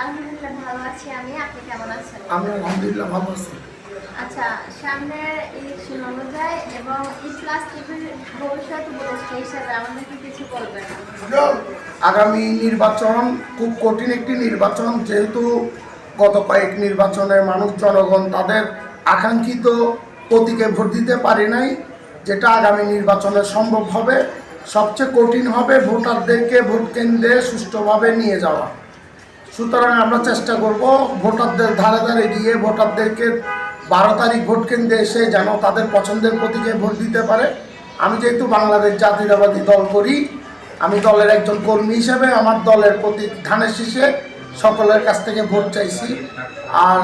আলহামদুলিল্লাহ ভালো আছি আমি। আপনি কেমন আছেন? আমি আলহামদুলিল্লাহ ভালো আছি। আচ্ছা, সামনের ইলেকশন অনুযায়ী এবং প্লাস টিভির ভবিষ্যৎ উপদেষ্টা হিসেবে আমাদেরকে কিছু বলবেন? আগামী নির্বাচন খুব কঠিন একটি নির্বাচন, যেহেতু গত কয়েক নির্বাচনে মানুষ জনগণ তাদের আকাঙ্ক্ষিত প্রতীকে ভোট দিতে পারে নাই, যেটা আগামী নির্বাচনে সম্ভব হবে। সবচেয়ে কঠিন হবে ভোটারদেরকে ভোট কেন্দ্রে সুষ্ঠুভাবে নিয়ে যাওয়া। সুতরাং আমরা চেষ্টা করব ভোটারদের ধারে ধারে গিয়ে ভোটারদেরকে 12 তারিখ ভোট কেন্দ্রে এসে যেন তাদের পছন্দের প্রতীকে ভোট দিতে পারে। আমি যেহেতু বাংলাদেশ জাতীয়তাবাদী দল করি, আমি দলের একজন কর্মী হিসেবে আমার দলের প্রতীক ধানের শীষে সকলের কাছ থেকে ভোট চাইছি। আর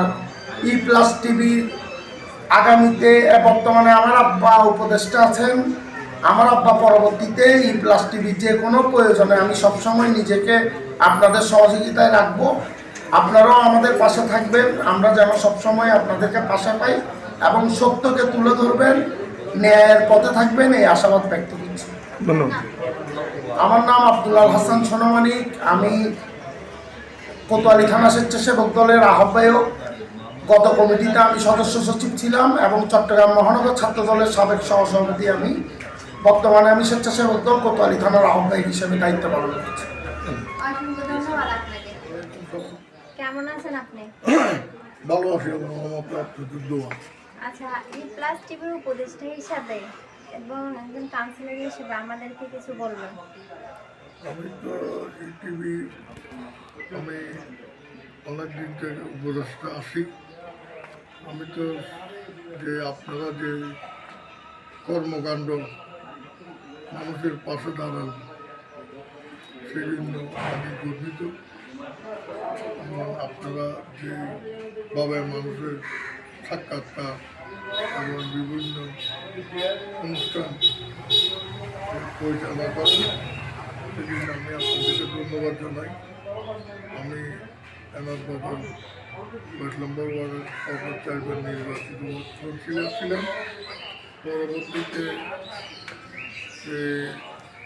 প্লাস টিভি আগামীতে বর্তমানে আমার আব্বা উপদেষ্টা আছেন, আমার আব্বা পরবর্তীতে প্লাস টিভির যে কোনো প্রয়োজনে আমি সবসময় নিজেকে আপনাদের সহযোগিতায় রাখবো। আপনারাও আমাদের পাশে থাকবেন, আমরা যেন সবসময় আপনাদেরকে পাশে পাই এবং সত্যকে তুলে ধরবেন, ন্যায়ের পথে থাকবেন, এই আশাবাদ ব্যক্ত করছি। ধন্যবাদ। আমার নাম আব্দুল্লাহ হাসান সোনামানিক। আমি কোতোয়ালি থানা স্বেচ্ছাসেবক দলের আহ্বায়ক। গত কমিটিতে আমি সদস্য সচিব ছিলাম এবং চট্টগ্রাম মহানগর ছাত্র দলের সাবেক সহসভাপতি আমি। বর্তমানে আমি স্বেচ্ছাসেবক দল কোতোয়ালি থানার আহ্বায়ক হিসেবে দায়িত্ব পালন করছি। অসংখ্য ধন্যবাদ আপনাকে। কেমন আছেন আপনি? ভালো আছি। আচ্ছা, প্লাস টিভির উপদেষ্টা হিসাবে এবং একজন কাউন্সিলর হিসেবে আমাদেরকে কিছু বলবেন? আমি তো টিভি আমি অনেকদিন থেকে উপদেষ্টা আছি। আমি তো যে আপনারা যে কর্মকাণ্ড মানুষের পাশে দাঁড়ান সেজন্য আমি গর্বিত। এবং আপনারা যেভাবে মানুষের সাক্ষাৎকার এবং বিভিন্ন অনুষ্ঠান পরিচালনা করেন সেজন্য আমি আপনাদেরকে ধন্যবাদ জানাই। আমি এনার বদল 10 নম্বর ওয়ার্ডের অপর চারবার নির্বাচিত কাউন্সিলর ছিলাম। পরবর্তীতে যে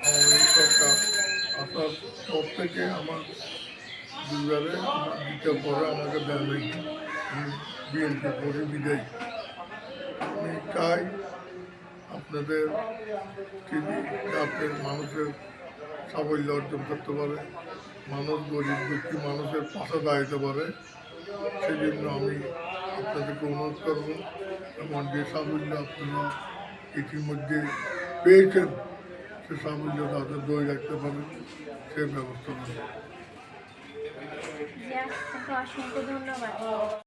আওয়ামী সরকার আসার পর থেকে আমার দুবারে আমার দ্বিতীয় পরে আমাকে দেওয়া নেই, আমি বিএনপি করে বিদায়। আমি চাই আপনাদের টিভি যাতে মানুষের সাফল্য অর্জন করতে পারে, মানুষ গরিব দুঃখী মানুষের পাশে দাঁড়াতে পারে, সেই জন্য আমি আপনাদেরকে অনুরোধ করবো এবং যে সাফল্য আপনারা ইতিমধ্যে পেয়েছেন সে সাফল্য তাদের ধরে রাখতে পারেন, সে ব্যবস্থা করবেন। অসংখ্য ধন্যবাদ।